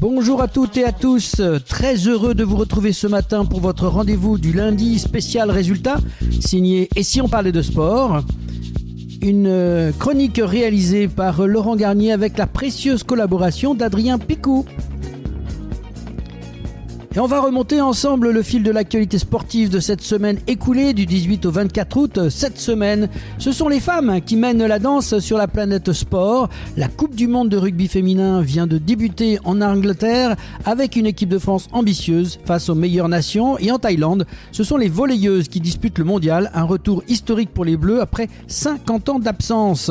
Bonjour à toutes et à tous, très heureux de vous retrouver ce matin pour votre rendez-vous du lundi spécial résultat, signé Et si on parlait de sport ? Une chronique réalisée par Laurent Garnier avec la précieuse collaboration d'Adrien Picou. Et on va remonter ensemble le fil de l'actualité sportive de cette semaine écoulée du 18 au 24 août. Cette semaine, ce sont les femmes qui mènent la danse sur la planète sport. La Coupe du monde de rugby féminin vient de débuter en Angleterre avec une équipe de France ambitieuse face aux meilleures nations. Et en Thaïlande, ce sont les volleyeuses qui disputent le mondial. Un retour historique pour les Bleus après 50 ans d'absence.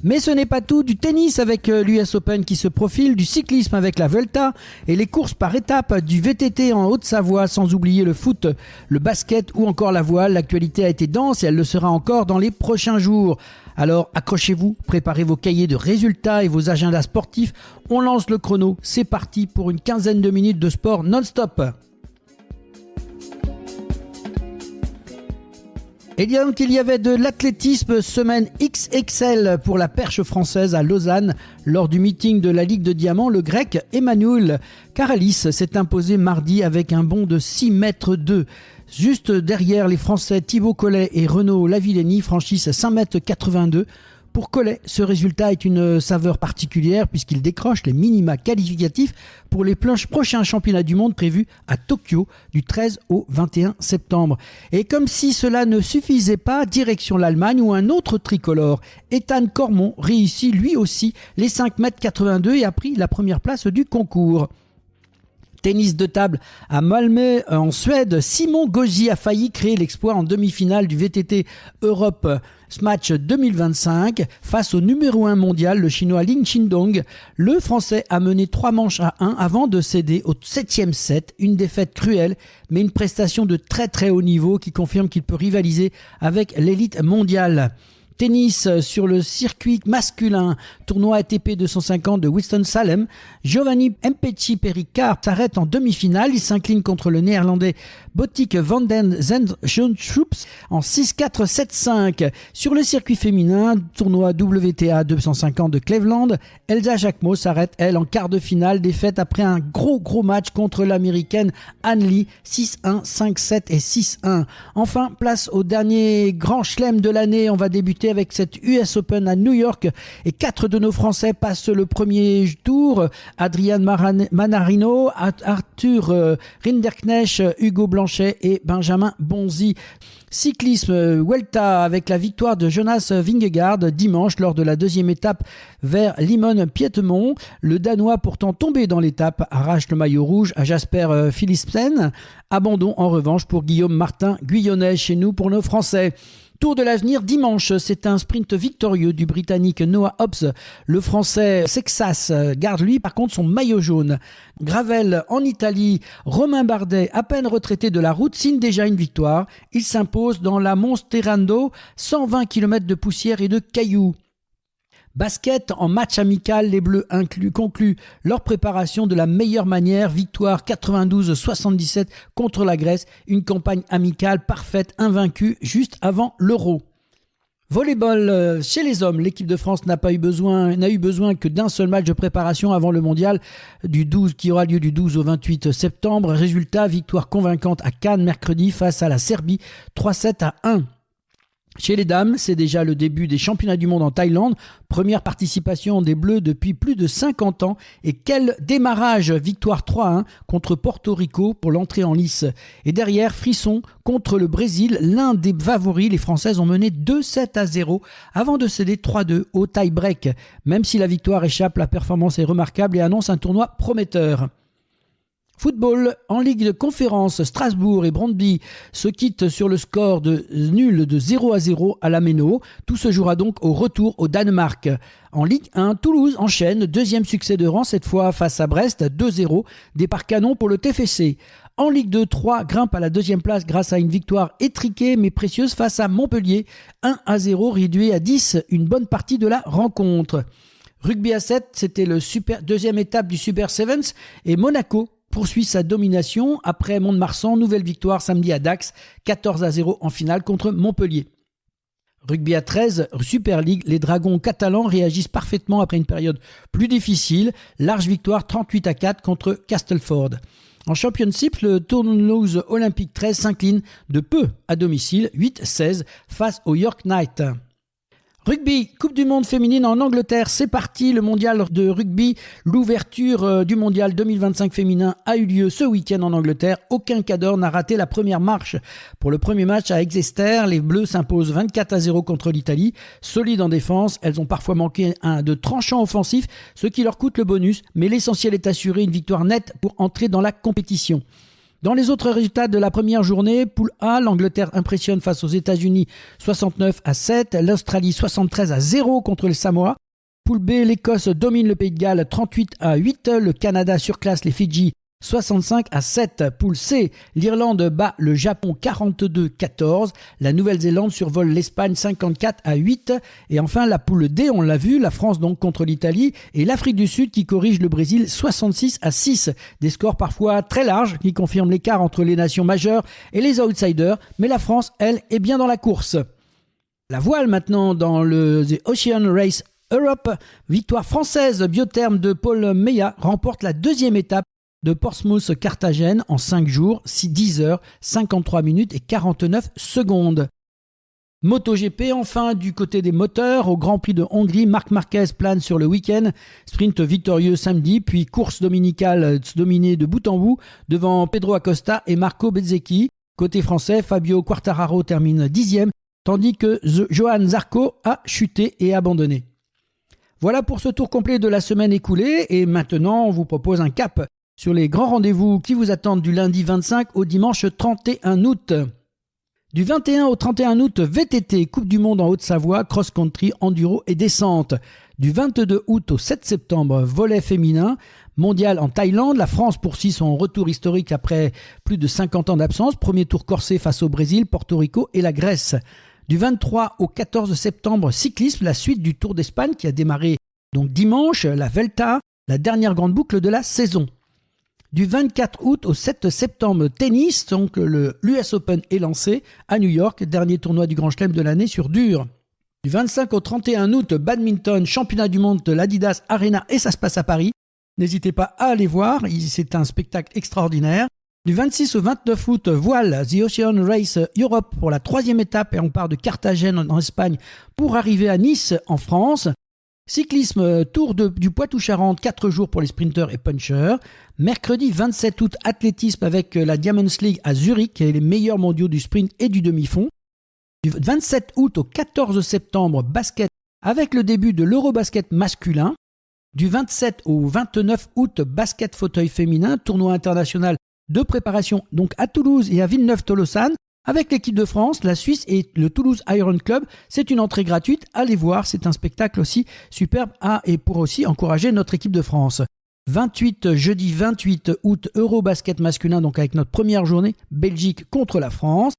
Mais ce n'est pas tout, du tennis avec l'US Open qui se profile, du cyclisme avec la Vuelta et les courses par étapes, du VTT en Haute-Savoie, sans oublier le foot, le basket ou encore la voile. L'actualité a été dense et elle le sera encore dans les prochains jours. Alors accrochez-vous, préparez vos cahiers de résultats et vos agendas sportifs. On lance le chrono, c'est parti pour une quinzaine de minutes de sport non-stop. Et bien qu'il y avait de l'athlétisme, semaine XXL pour la perche française à Lausanne. Lors du meeting de la Ligue de Diamant, le grec Emmanuel Karalis s'est imposé mardi avec un bond de 6,2 m. Juste derrière, les Français Thibaut Collet et Renaud Lavillenie franchissent 5,82 m. Pour Collet, ce résultat est une saveur particulière puisqu'il décroche les minima qualificatifs pour les prochains championnats du monde prévus à Tokyo du 13 au 21 septembre. Et comme si cela ne suffisait pas, direction l'Allemagne où un autre tricolore, Ethan Cormont, réussit lui aussi les 5,82 m et a pris la première place du concours. Tennis de table à Malmö en Suède, Simon Gauzy a failli créer l'exploit en demi-finale du VTT Europe Smash 2025 face au numéro 1 mondial, le chinois Lin Qindong. Le français a mené 3 manches à 1 avant de céder au 7e set, une défaite cruelle mais une prestation de très très haut niveau qui confirme qu'il peut rivaliser avec l'élite mondiale. Tennis sur le circuit masculin, tournoi ATP 250 de Winston-Salem. Giovanni Mpetshi-Perricard s'arrête en demi-finale. Il s'incline contre le néerlandais Botic van den Zandschulps en 6-4, 7-5. Sur le circuit féminin, tournoi WTA 250 de Cleveland, Elsa Jacquemot s'arrête, elle, en quart de finale. Défaite après un gros match contre l'américaine Anne Lee, 6-1, 5-7 et 6-1. Enfin, place au dernier grand chelem de l'année. On va débuter avec cette US Open à New York et 4 de nos Français passent le premier tour. Adrian Manarino, Arthur Rinderknecht, Hugo Blanchet et Benjamin Bonzi. Cyclisme Vuelta avec la victoire de Jonas Vingegaard dimanche lors de la deuxième étape vers Limon-Piétemont. Le Danois, pourtant tombé dans l'étape, arrache le maillot rouge à Jasper Philipsen. Abandon en revanche pour Guillaume Martin Guyonnet chez nous pour nos Français. Tour de l'avenir dimanche, c'est un sprint victorieux du Britannique Noah Hobbs. Le Français Sexas garde lui par contre son maillot jaune. Gravel en Italie, Romain Bardet, à peine retraité de la route, signe déjà une victoire. Il s'impose dans la Monsterrando, 120 km de poussière et de cailloux. Basket en match amical, les Bleus concluent leur préparation de la meilleure manière. Victoire 92-77 contre la Grèce. Une campagne amicale parfaite, invaincue juste avant l'Euro. Volleyball chez les hommes, l'équipe de France n'a eu besoin que d'un seul match de préparation avant le mondial qui aura lieu du 12 au 28 septembre. Résultat, victoire convaincante à Cannes mercredi face à la Serbie, 3-7-1. Chez les dames, c'est déjà le début des championnats du monde en Thaïlande. Première participation des Bleus depuis plus de 50 ans. Et quel démarrage! Victoire 3-1 contre Porto Rico pour l'entrée en lice. Et derrière, frisson contre le Brésil, l'un des favoris. Les Françaises ont mené 2-7-0 avant de céder 3-2 au tie-break. Même si la victoire échappe, la performance est remarquable et annonce un tournoi prometteur. Football, en Ligue de Conférence, Strasbourg et Brøndby se quittent sur le score de nul de 0-0 à la Méno. Tout se jouera donc au retour au Danemark. En Ligue 1, Toulouse enchaîne, deuxième succès de rang, cette fois face à Brest, 2-0, départ canon pour le TFC. En Ligue 2, 3 grimpe à la deuxième place grâce à une victoire étriquée mais précieuse face à Montpellier, 1-0 réduit à 10, une bonne partie de la rencontre. Rugby à 7, c'était le deuxième étape du Super Sevens et Monaco poursuit sa domination après Mont-de-Marsan. Nouvelle victoire samedi à Dax, 14-0 en finale contre Montpellier. Rugby à 13, Super League, les Dragons catalans réagissent parfaitement après une période plus difficile. Large victoire 38-4 contre Castleford. En Championship, le Toulouse Olympique 13 s'incline de peu à domicile, 8-16 face au York Knights. Rugby, Coupe du Monde féminine en Angleterre, c'est parti. Le mondial de rugby, l'ouverture du mondial 2025 féminin a eu lieu ce week-end en Angleterre. Aucun cadre n'a raté la première marche. Pour le premier match à Exeter, les Bleus s'imposent 24-0 contre l'Italie. Solides en défense, elles ont parfois manqué de tranchant offensif, ce qui leur coûte le bonus. Mais l'essentiel est assuré, une victoire nette pour entrer dans la compétition. Dans les autres résultats de la première journée, poule A, l'Angleterre impressionne face aux États-Unis 69-7, l'Australie 73-0 contre les Samoa. Poule B, l'Écosse domine le Pays de Galles 38-8, le Canada surclasse les Fidji 65-7. Poule C, l'Irlande bat le Japon 42-14, la Nouvelle-Zélande survole l'Espagne 54-8 et enfin la poule D, on l'a vu, la France donc contre l'Italie et l'Afrique du Sud qui corrige le Brésil 66-6. Des scores parfois très larges qui confirment l'écart entre les nations majeures et les outsiders, mais la France, elle, est bien dans la course. La voile maintenant dans le The Ocean Race Europe, victoire française, biotherme de Paul Meillat remporte la deuxième étape de Portsmouth-Carthagène en 5 jours, 10 heures, 53 minutes et 49 secondes. MotoGP, enfin, du côté des moteurs, au Grand Prix de Hongrie, Marc Marquez plane sur le week-end, sprint victorieux samedi, puis course dominicale dominée de bout en bout devant Pedro Acosta et Marco Bezzecchi. Côté français, Fabio Quartararo termine 10e, tandis que Johan Zarco a chuté et abandonné. Voilà pour ce tour complet de la semaine écoulée, et maintenant on vous propose un cap sur les grands rendez-vous qui vous attendent du lundi 25 au dimanche 31 août. Du 21 au 31 août, VTT, Coupe du Monde en Haute-Savoie, cross-country, enduro et descente. Du 22 août au 7 septembre, volley féminin, mondial en Thaïlande. La France poursuit son retour historique après plus de 50 ans d'absence. Premier tour corsé face au Brésil, Porto Rico et la Grèce. Du 23 au 14 septembre, cyclisme, la suite du Tour d'Espagne qui a démarré donc dimanche, la Vuelta, la dernière grande boucle de la saison. Du 24 août au 7 septembre, tennis, donc l'US Open est lancé à New York, dernier tournoi du Grand Chelem de l'année sur dur. Du 25 au 31 août, badminton, championnat du monde de l'Adidas Arena et ça se passe à Paris. N'hésitez pas à aller voir, c'est un spectacle extraordinaire. Du 26 au 29 août, voile, The Ocean Race Europe pour la 3e étape et on part de Carthagène en Espagne pour arriver à Nice en France. Cyclisme, Tour du Poitou-Charentes, 4 jours pour les sprinteurs et punchers. Mercredi 27 août, athlétisme avec la Diamonds League à Zurich et les meilleurs mondiaux du sprint et du demi-fond. Du 27 août au 14 septembre, basket avec le début de l'Eurobasket masculin. Du 27 au 29 août, basket fauteuil féminin, tournoi international de préparation donc à Toulouse et à Villeneuve-Tolosane. Avec l'équipe de France, la Suisse et le Toulouse Iron Club, c'est une entrée gratuite. Allez voir, c'est un spectacle aussi superbe et pour aussi encourager notre équipe de France. Jeudi 28 août, Eurobasket masculin, donc avec notre première journée, Belgique contre la France.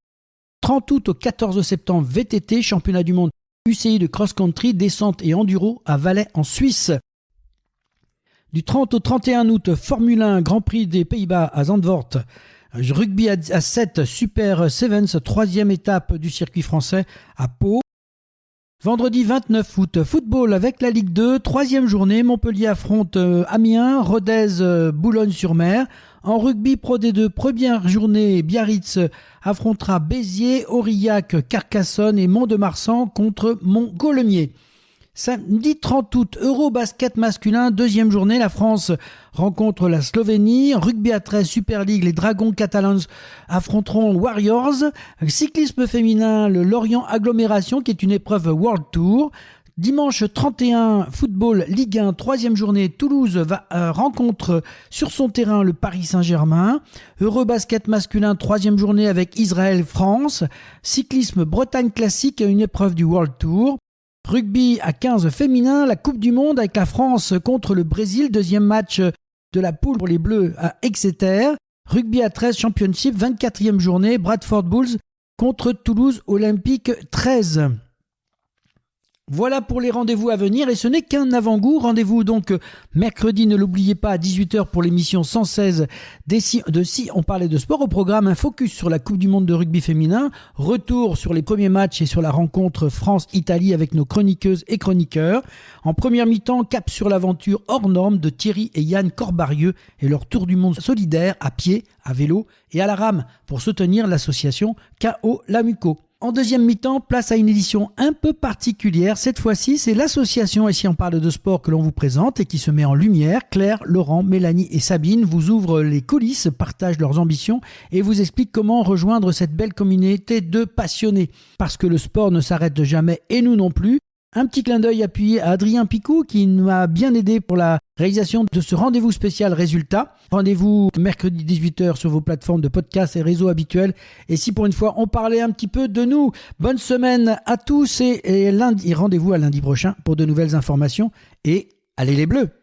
30 août au 14 septembre, VTT, championnat du monde UCI de cross-country, descente et enduro à Valais en Suisse. Du 30 au 31 août, Formule 1, Grand Prix des Pays-Bas à Zandvoort. Rugby à 7, Super Sevens, 3e étape du circuit français à Pau. Vendredi 29 août, football avec la Ligue 2, 3e journée, Montpellier affronte Amiens, Rodez, Boulogne-sur-Mer. En rugby Pro D2, première journée, Biarritz affrontera Béziers, Aurillac, Carcassonne et Mont-de-Marsan contre Montgolemier. Samedi 30 août, Eurobasket masculin, 2e journée, la France rencontre la Slovénie. Rugby à 13, Super League, les Dragons catalans affronteront Warriors. Cyclisme féminin, le Lorient Agglomération qui est une épreuve World Tour. Dimanche 31, football Ligue 1, 3e journée, Toulouse rencontre sur son terrain le Paris Saint-Germain. Eurobasket masculin, 3e journée avec Israël-France. Cyclisme Bretagne classique, une épreuve du World Tour. Rugby à 15 féminin, la Coupe du Monde avec la France contre le Brésil, 2e match de la poule pour les Bleus à Exeter. Rugby à 13 Championship, 24e journée, Bradford Bulls contre Toulouse Olympique 13. Voilà pour les rendez-vous à venir et ce n'est qu'un avant-goût. Rendez-vous donc mercredi, ne l'oubliez pas, à 18h pour l'émission 116 de Si on parlait de sport. Au programme, un focus sur la Coupe du Monde de rugby féminin, retour sur les premiers matchs et sur la rencontre France-Italie avec nos chroniqueuses et chroniqueurs. En première mi-temps, cap sur l'aventure hors norme de Thierry et Yann Corbarieux et leur tour du monde solidaire à pied, à vélo et à la rame pour soutenir l'association KO Lamuco. En deuxième mi-temps, place à une édition un peu particulière. Cette fois-ci, c'est l'association Et si on parle de sport que l'on vous présente et qui se met en lumière. Claire, Laurent, Mélanie et Sabine vous ouvrent les coulisses, partagent leurs ambitions et vous expliquent comment rejoindre cette belle communauté de passionnés. Parce que le sport ne s'arrête jamais et nous non plus. Un petit clin d'œil appuyé à Adrien Picou qui m'a bien aidé pour la réalisation de ce rendez-vous spécial résultat. Rendez-vous mercredi 18h sur vos plateformes de podcast et réseaux habituels. Et si pour une fois on parlait un petit peu de nous, bonne semaine à tous et rendez-vous à lundi prochain pour de nouvelles informations. Et allez les Bleus!